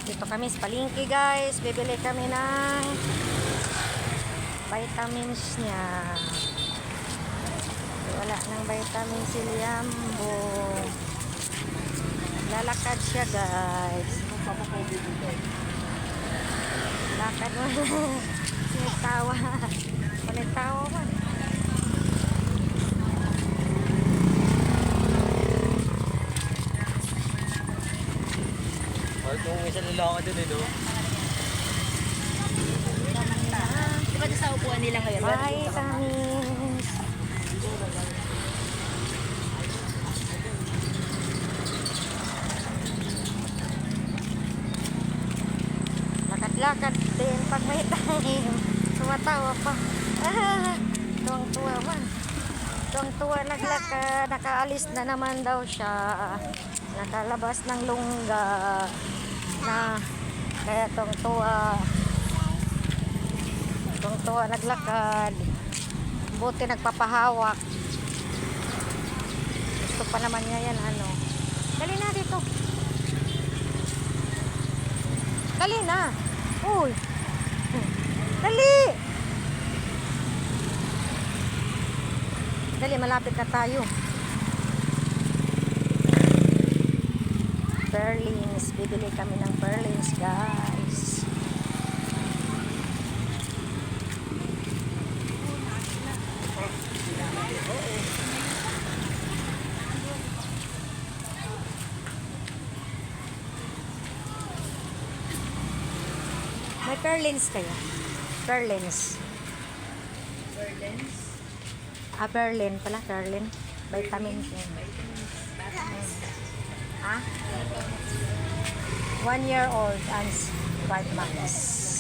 Dito kami sa palengke guys. Bibili kami ng vitamins niya. Wala ng vitamin si Liambo. Lalakad siya guys. Lakad mo. Sinitawa. Sinitawa mo. Kung isa lalaki dun eh, no? Di ba sa upuan nila ngayon? Vitamins. Lakad-lakad din pag may time. Tumatawa pa. Tuwang-tuwa man. Tuwang-tuwa naglakad. Nakaalis na naman daw siya. Nakalabas ng lungga. Na kaya tuwang-tuwa. Tuwang-tuwa naglakad. Buti nagpapahawak. Gusto pa naman niya yan ano. Dali na dito. Dali na. Uy. Dali. Dali, malapit na tayo. Perlins. Bibili kami ng Perlins, guys. May Perlins kayo? Perlins. Berlins. Berlin pala, Berlin. Vitamin C. Ha? 1 year old and 5 months.